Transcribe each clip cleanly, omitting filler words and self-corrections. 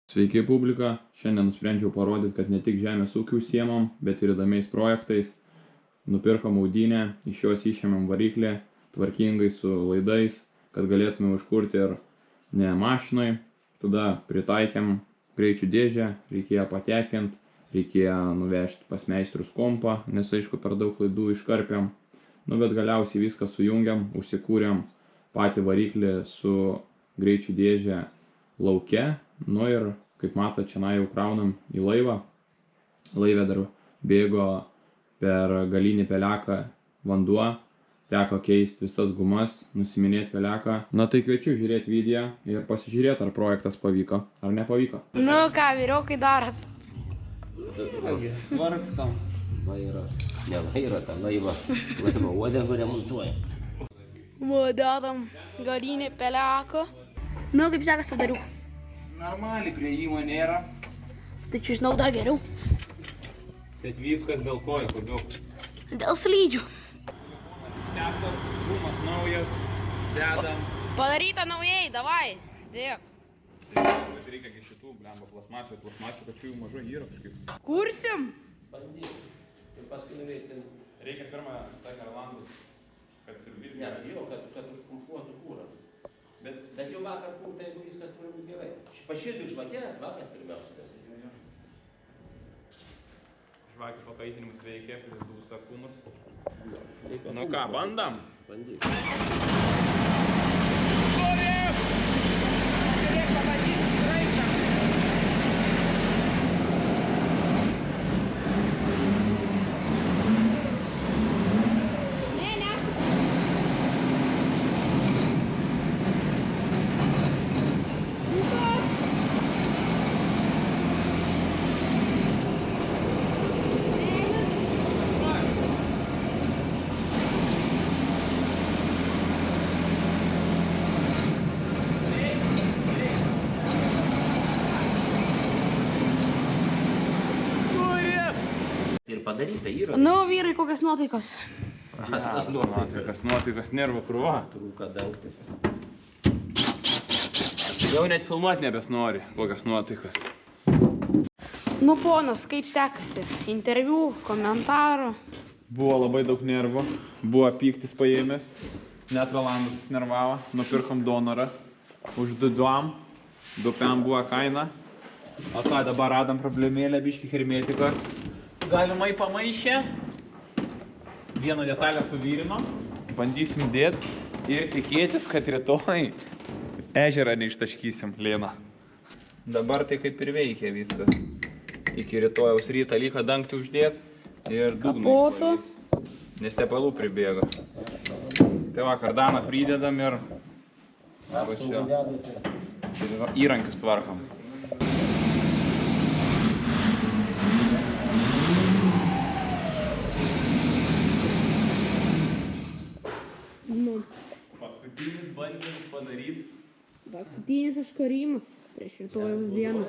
Sveiki publika, šiandien nusprendžiau parodyti, kad ne tik žemės ūkiu užsiemam, bet ir įdomiais projektais. Nupirkom audinę, iš jos išėmėm variklį, tvarkingai su laidais, kad galėtume užkurti ir ne mašinai. Tada pritaikėm greičių dėžę, reikėjo patekinti, reikėjo nuvežti pas meistrus kompą, nes aišku per daug laidų iškarpėm. Bet galiausiai viską sujungiam, užsikūrėm patį variklį su greičių dėžę lauke. Ir kaip matot, čia jau kraunam į laivą. Laivė dar bėgo per galinį peleką vanduo. Teko keisti visas gumas, nusiminėti peleką. Tai kviečiu žiūrėti video ir pasižiūrėti, ar projektas pavyko, ar nepavyko. Ką, vyriaukai darot? Vargstam. Ne vairo, tą laivą uodegą remontuoja. Dadam galinį peleką. Kaip sekas tą dariu? Normaliai, prieimo nėra. Tai čia žinau dar geriau. Bet viskas dėl ko, kodėl? Dėl slydžių. Steptas, gumas naujas, dedam. Padaryta naujai, davai. Dėk. Bet reikia šitų, plasmasių, kad čia jų mažai yra kažkaip. Kursim? Bandyk. Ir paskui nuveikti. Reikia pirmą garlandus, kad siurbytų. Ne, jo, kad užpulkuotų kūrą. Bet jau vakar pūrta, jeigu viskas turi būti gerai. Pašildyti žvakės, vakas pirmiausia. Žvakių pakaitinimus veikia, prizdų sakumus. Ką, bandam? Bandyk. Ir padaryta yra. Vyrai, kokios nuotaikos? Nuotaikas nervų krūva. Trūka dangtis. Jau net filmuoti nebesnori, kokios nuotaikas. Ponas, kaip sekasi? Interviu, komentarų. Buvo labai daug nervų, buvo pyktis paėmęs, net Rolandas nervavo, nupirkom donorą, užduduom, dupiam buvo kaina. O ką, dabar radam problemėlę, biški hermetikos. Galimai pamaišė, vieną detalę suvyrinom, bandysim dėti ir tikėtis, kad rytoj ežerą neištaškysim lėną. Dabar tai kaip ir veikia viskas. Iki rytojaus rytą lyką dangtį uždėti ir dugną išvalyti, nes tepalų pribėgo. Tai vakar daną pridedam ir įrankius tvarkam. Paskutinis bandymas padaryti. Paskutinis iškarimas prieš rytojaus dieną.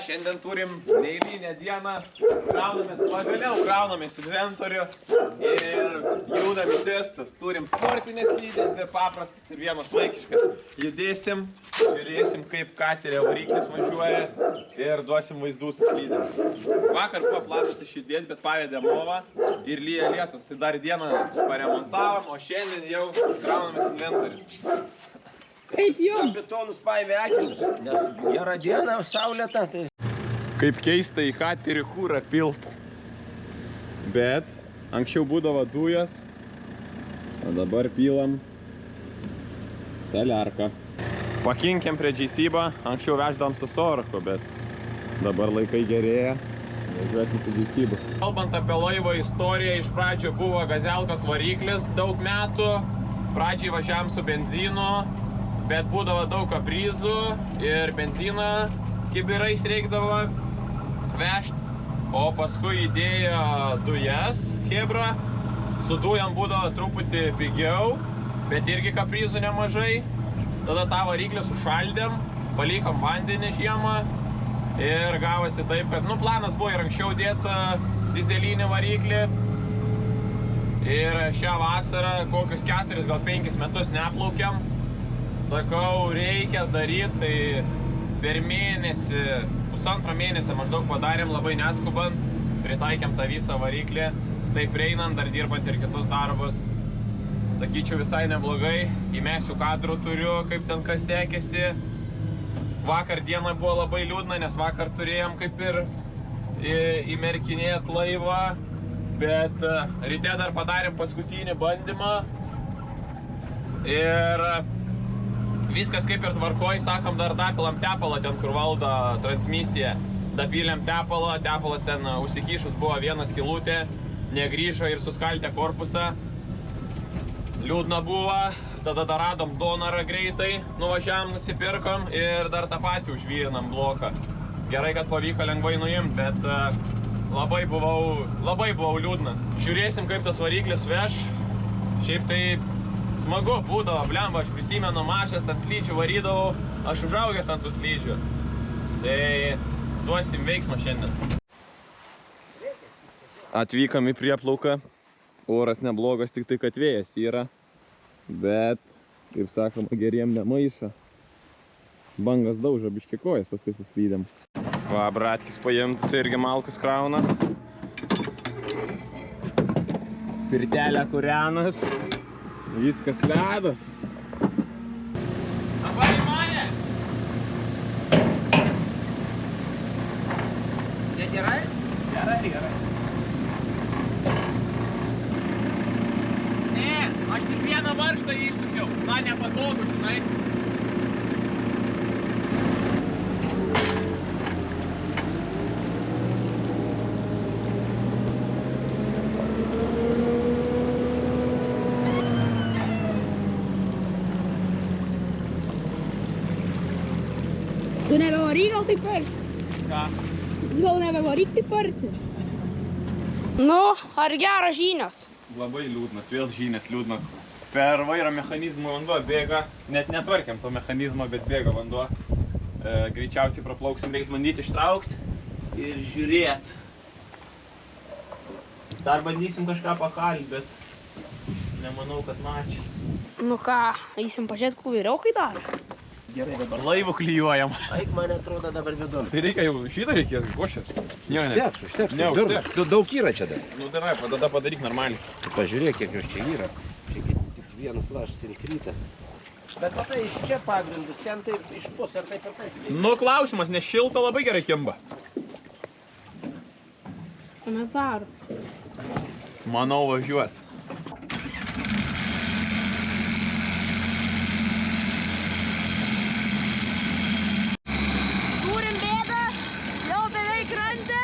Šiandien turim neeilinę dieną. Pagaliau kraunamės inventorių ir judam į testus. Turim sportinės slidės, dvi paprastas ir vienas vaikiškas. Judėsim, žiūrėsim, kaip katerio variklis važiuoja ir duosim vaizdų su slidėm. Vakar buvo planas išjudėti, bet pavedė movą ir lyja lietus. Tai dar dieną paremontavom, o šiandien jau kraunamės inventorių. Kaip jum? Betonus paėmė akinius, nes gera diena, saulėta. Kaip keista į katerį kūrą pilt. Bet anksčiau būdavo dujas, o dabar pilam saliarką. Pakinkėm prie džeisybą, anksčiau veždavom su sorku, bet dabar laikai gerėja, važiuosim su džeisybu. Kalbant apie laivo istoriją, iš pradžio buvo gazelkos variklis daug metų. Pradžiai važiavam su benzinu, bet būdavo daug kaprizų ir benziną kibirais reikdavo vežti. O paskui įdėjo dujas Hebra. Su dujom būdavo truputį pigiau, bet irgi kaprizų nemažai. Tada tą variklį sušaldėm, palikom vandenį žiemą ir gavosi taip, kad planas buvo ir anksčiau dėti dizelinį variklį. Ir šią vasarą kokius 4, gal 5 metus neplaukiam. Sakau, reikia daryti, tai per mėnesį, pusantro mėnesio maždaug padarėm labai neskubant, pritaikėm tą visą variklį, tai prieinant dar dirbant ir kitus darbus. Sakyčiau visai neblogai, įmesiu kadrų turiu, kaip ten kas sekėsi. Vakar diena buvo labai liūdna, nes vakar turėjom kaip ir įmerkinėt laivą, bet ryte dar padarėm paskutinį bandymą ir viskas kaip ir tvarkoj, sakom, dar dapilam tepalą ten, kur valdo transmisiją. Dapylėm tepalą, tepalas ten užsikišus buvo vieną skylutę, negrįžo ir suskaldė korpusą. Liūdna buvo, tada dar radom donorą greitai, nuvažiavam, nusipirkom ir dar tą patį užvyrinam bloką. Gerai, kad pavyko lengvai nuimt, bet labai buvau liūdnas. Žiūrėsim, kaip tas variklis veš. Šiaip tai smagu būdavo, blemba, aš prisimenu mažas ant slydžių varydavau, aš užaugęs ant tų slydžių. Tai duosim veiksmą šiandien. Atvykom į prieplauką. Oras neblogas, tik tai, kad vėjas yra, bet, kaip sakoma, geriem nemaišo. Bangas daužo biškį kojas, paskui suslydėm. Va, bratkis paimtas irgi malkus krauna. Pirtelė kūrenas, viskas ledas. Dabar į mane! Gerai? Gerai. Aš tik vieną varžtą išsukiau, na nepatogu, žinai. Tu nebevaryk gal taip arti? Ką? Gal nebevaryk taip arti? Nu, ar geros žinios? Labai liūdnas, vėl žynės liūdnas. Per vairo mechanizmą vanduo bėga, net netvarkėm to mechanizmo, bet bėga vanduo. Greičiausiai praplauksim, reiks bandyti ištraukti ir žiūrėt. Dar bandysim kažką pakalti, bet nemanau, kad načiai. Nu ką, eisim pažiūrėt, kuo vyriaukai daro? Gerai dabar. Laivų klijuojam. Eik, man atrodo dabar vidun. Tai reikia jau šitą reikės, košės. Užteks. Neužteks. Daug yra čia dar. Nu darai, tada padaryk normaliai. Pažiūrėk, kiek jos čia yra. Čia tik vienas lašas ir krita. Bet matai, iš čia pagrindus, ten taip išpus ar taip ir taip. Nu klausimas, nes šilta labai gerai kimba. Komentarų. Manau, važiuos. Turim bėdą, jau beveik krante.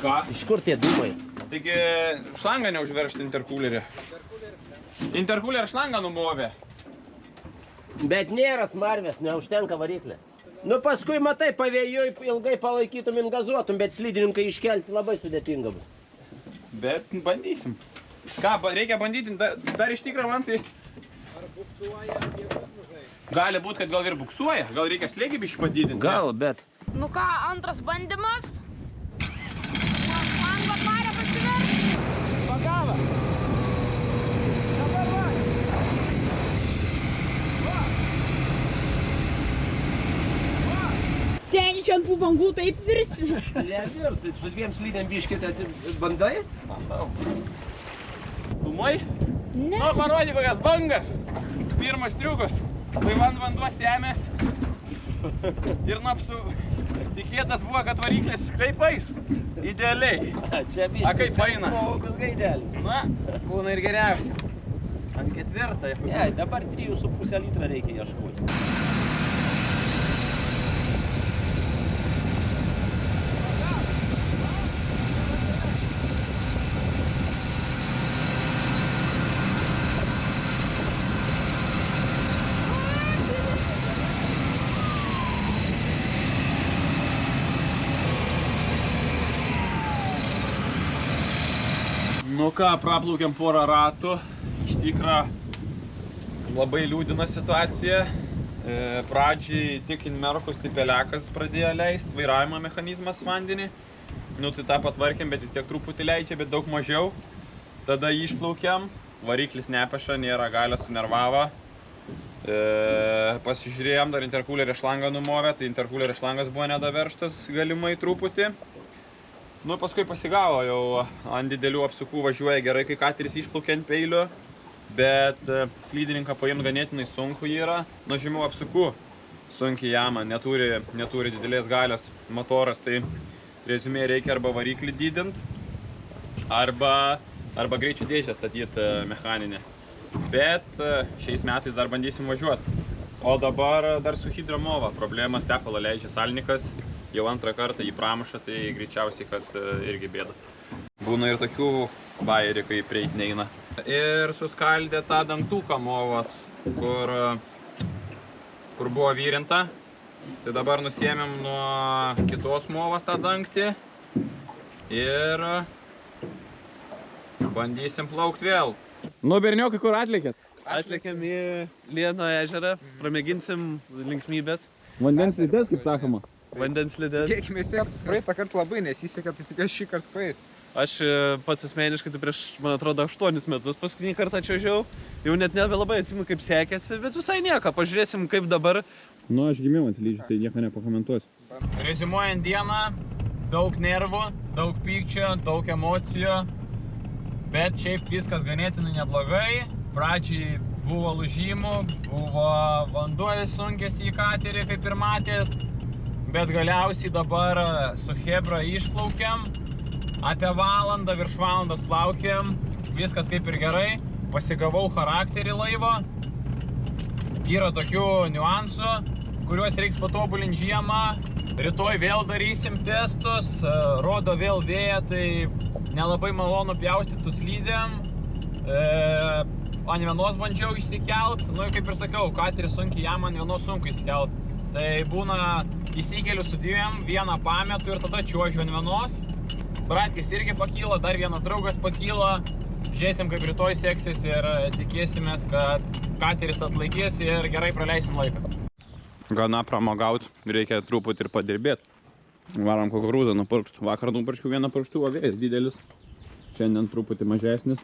Ką? Iš kur tie dūmai? Taigi šlangą neužveržti interkulerį. Interkulerį šlangą numovė. Bet nėra smarvės, neužtenka variklė. Nu paskui matai, pavėjui ilgai palaikytum, ingazuotum, bet slidininkai iškelti labai sudėtinga bus. Bet bandysim. Ką, reikia bandyti, dar iš tikrųjų man tai... Ar buksuoja, ar jėgas mažai? Gali būt, kad gal ir buksuoja, gal reikia slėgį biškį padidinti. Gal, bet... Nu ką, antras bandymas. Langą atvarė pasiversti. Pagava. Dabar va! Seni čia ant tų bangų taip virsi. Nevirs, su dviem slydėm biškit bandai? Bandau. Filmuoji? Ne. Nu, parodyk kokias bangas. Pirmas triukas. Tai vanduo semės. Ir napsu. Tikėtas buvo, kad variklis kaip eis. Idealiai. Čia biškit. A kaip eina? Ilgas gaidelis. Na, būna ir geriausia. Ant ketvirtą. Ne, dabar 3,5 litrą reikia ieškoti. Nu ką, praplaukėm porą ratų. Iš tikrą labai liūdina situacija. Pradžiai tik inmerkus tipelekas pradėjo leisti, vairavimo mechanizmas vandenį. Nu tai tą patvarkėm, bet vis tiek truputį leidžia, bet daug mažiau. Tada išplaukėm, variklis nepeša, nėra galios, sunervavo. Pasižiūrėjom, dar interkulerį šlangą numovė, tai interkulerį šlangas buvo nedaverštas galimai truputį. Nu, paskui pasigavo, jau ant didelių apsukų važiuoja gerai, kai kateris išplaukė ant peilio, bet slydininką paimti ganėtinai sunku yra, nuo žemiau apsukų sunkiai jama, neturi didelės galios motoras, tai reziumė reikia arba variklį didinti, arba greičių dėžę statyti mechaninę. Bet šiais metais dar bandysim važiuoti. O dabar dar su hidromova. Problemas tepalą leidžia salnikas. Jau antrą kartą jį pramuša, tai greičiausiai, kad irgi bėda. Būna ir tokių bairių, kai prieit neina. Ir suskaldė tą dangtuką movos, kur buvo vyrinta. Tai dabar nusiėmėm nuo kitos movos tą dangtį. Ir bandysim plaukti vėl. Nu, berniukai, kur atlėkėt? Atlėkėm į Lieno ežerą, pramėginsim linksmybės. Vandens slides, kaip sakoma. Vandens slides. Tikėkime, praeitą kartą labai nesisekė, tai tikiuosi šį kartą paeis. Aš pats asmeniškai tai prieš, man atrodo, 8 metus paskutinį kartą čiuožiau. Jau net nelabai atsimenu, kaip sekėsi, bet visai nieko. Pažiūrėsim, kaip dabar. Nu, aš gimiau ant slidžių, tai nieko nepakomentuosiu. Reziumuojant dieną, daug nervų, daug pykčio, daug emocijų. Bet šiaip viskas ganėtinai neblogai. Pradžiai buvo lūžimų, buvo vanduo sunkėsi į katerį, kaip ir matėt. Bet galiausiai dabar su Hebra išplaukiam. Apie valandą, virš valandos plaukiam. Viskas kaip ir gerai. Pasigavau charakterį laivo. Yra tokių niuansų, kuriuos reiks patobulinti žiemą. Rytoj vėl darysim testus. Rodo vėl vėją, tai nelabai malonu pjaustyti su slydėm. Ant vienos bandžiau išsikelt. Nu, kaip ir sakiau, kateris sunkiai jam ant vienos sunku išsikelt. Tai būna įsikeliu su dviem, vieną pametu ir tada čiuožiu ant vienos. Bratkis irgi pakyla, dar vienas draugas pakyla. Žiūrėsim, kaip rytoj seksis ir tikėsimės, kad kateris atlaikys ir gerai praleisim laiką. Gana pramogaut, reikia truputį ir padirbėti. Varom kukurūzą nupurkštų. Vakar nupurkščiau vieną purkštuvą, vėjas didelis. Šiandien truputį mažesnis.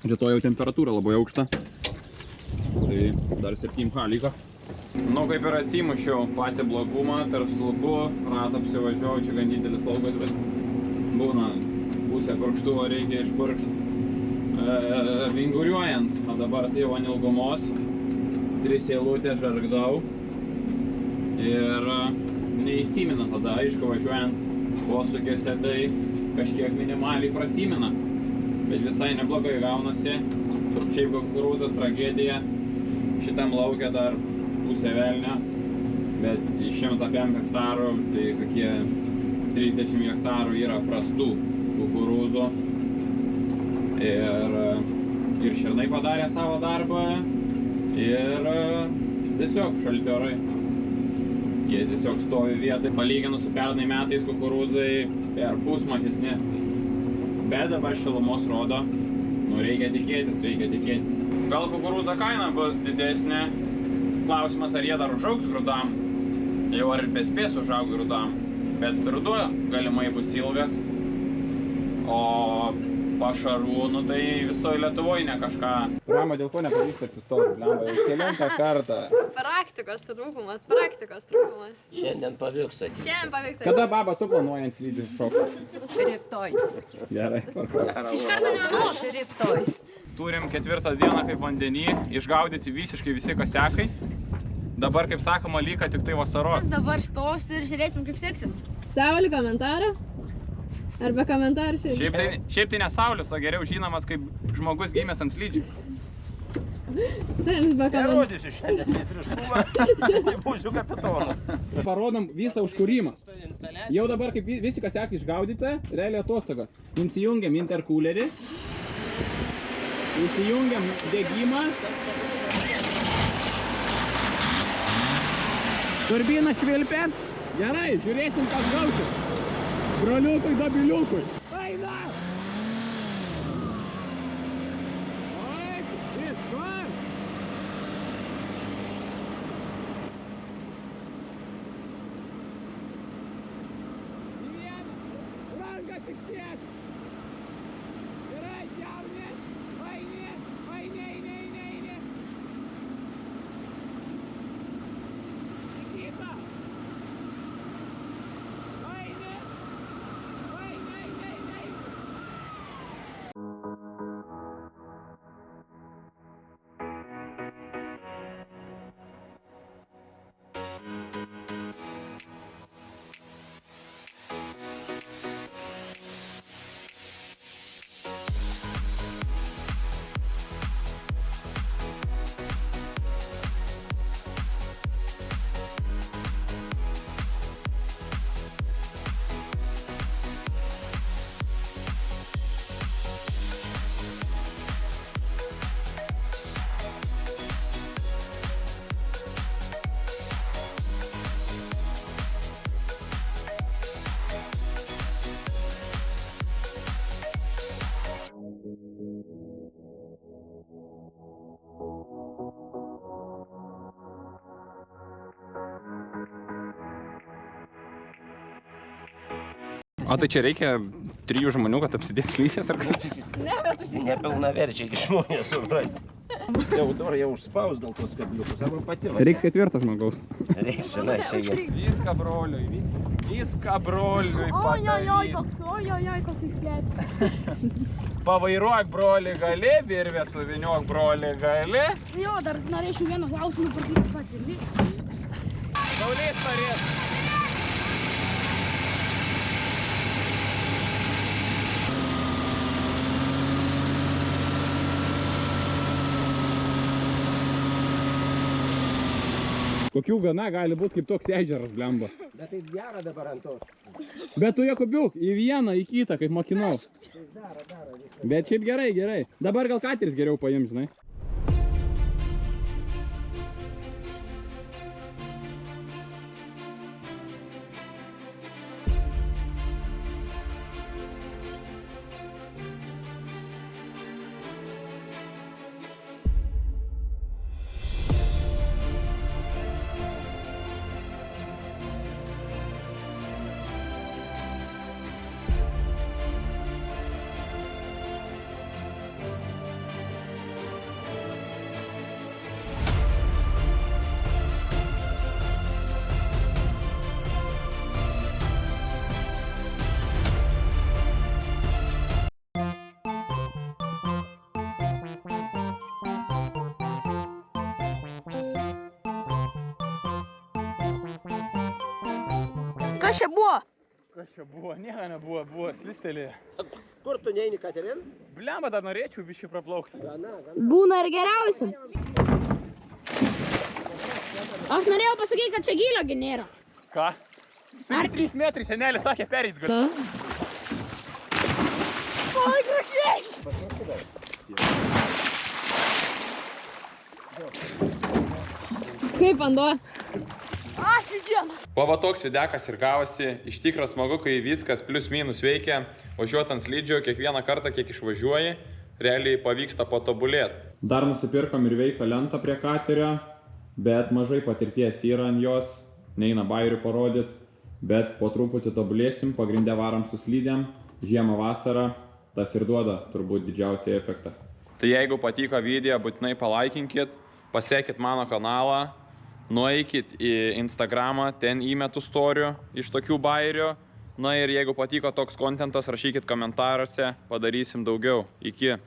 Rytoj jau temperatūra labai aukšta. Tai dar 7H liko. Nu, kaip ir atsimušiau patį blogumą, tarp stulpų, ratą apsivažiavau, čia gan didelis laukas, bet būna pusę purkštuvo reikia išpurkšti. Vinguriuojant, o dabar tai jau ant ilgumos, 3 eilutės žargdau. Ir neįsimena tada, aišku, važiuojant posūkiuose, tai kažkiek minimaliai prasimena. Bet visai neblogai gaunasi. Šiaip kukurūzos tragedija. Šitam laukia dar pusė velnio. Bet iš 105 hektarų, tai kokie 30 hektarų yra prastų kukurūzų. Ir šernai padarė savo darbą. Ir tiesiog šalti orai. Jie tiesiog stovi vietoj. Palyginus su pernai metais kukurūzai per pus mažesni. Bet dabar šilumos rodo. Nu, reikia tikėtis. Gal kukurūzo kaina bus didesnė. Klausimas, ar jie dar užaugs grūdam. Jau ar bespės užaugs grūdam. Bet ruduo galimai bus ilgas. O pašarų, nu tai visoje Lietuvoje ne kažką. Rama, dėl ko nepavyks atsistoti? Lemba, jau kelintą kartą. Praktikos trūkumas. Šiandien pavyks sakyti. Kada, baba, tu planuoji ant slidžių šokti? Rytoj. Gerai, tvarko. Iš karto negalvoju. Rytoj. Turim 4 dieną kaip vandenį, išgaudyti visiškai visi kasekai. Dabar, kaip sakoma, lyga tik tai vasaros. Dabar stosiu ir žiūrėsim, kaip seksis. Saulė komentarą? Arba komentarų Šiaip tai ne Saulis, o geriau žinomas kaip žmogus gimęs ant slidžių. Saulis be komentarų. Nerodysiu šiandien meistriškumą, tai būsiu kapitoną. Parodom visą užkūrimą. Jau dabar, kaip visi kasekai išgaudyti, realiai atostogos. Įsijungiam interkulerį, įsijungiam degimą. Turbina švilpia. Gerai, žiūrėsim, kas gausis. Broliukui, dobiliukui. Eina! Oi, iš kur? Į vieną. Rankas išties. Gerai, jauni. Eini. O tai čia reikia 3 žmonių, kad apsidės lygias ar kaip? Ne, bet užsidėti. Nepilnaverčiai žmonės, supranti. Teodora jau užspaus gal tos kabliukus, arba pati. Reiks 4 žmogaus. Reiks, žinai, čia. Viską broliui, viską broliui Ojojoj, koks išplėpė. Pavairuok broli gali, virvę suviniuok broli gali. Jo, dar norėčiau vieną klausimą patirti. Saulės norės. Kokių gana gali būti kaip toks ežeras, blemba. Bet tai gera dabar ant tos. Bet tu Jakubiuk, į vieną, į kitą, kaip mokinau. Bet šiaip gerai, gerai. Dabar gal kateris geriau paims, žinai. Kas čia buvo? Kas čia buvo? Nieko nebuvo, buvo slistelė. Kur tu neini, Katerin? Blemba, dar norėčiau biškį praplaukti. Gana. Būna ir geriausia. Aš norėjau pasakyti, kad čia gylio gi nėra. Ką? Tai 3 metrai senelis sakė pereit gali. Oi, gražiai! Kaip vanduo? Ačiū dieną. O va toks videkas ir gavosi. Iš tikro smagu, kai viskas plius minus veikia. Važiuot ant slidžio kiekvieną kartą, kiek išvažiuoji, realiai pavyksta patobulėti. Dar nusipirkom ir veiką lentą prie katerio, bet mažai patirties yra ant jos. Neina bairių parodyti, bet po truputį tobulėsim, pagrindė varom su slidėm, žiemą vasarą, tas ir duoda turbūt didžiausią efektą. Tai jeigu patiko video, būtinai palaikinkit, pasekit mano kanalą, nueikit į Instagramą, ten įmetu storių iš tokių bairių. Na ir jeigu patiko toks kontentas, rašykit komentaruose, padarysim daugiau. Iki.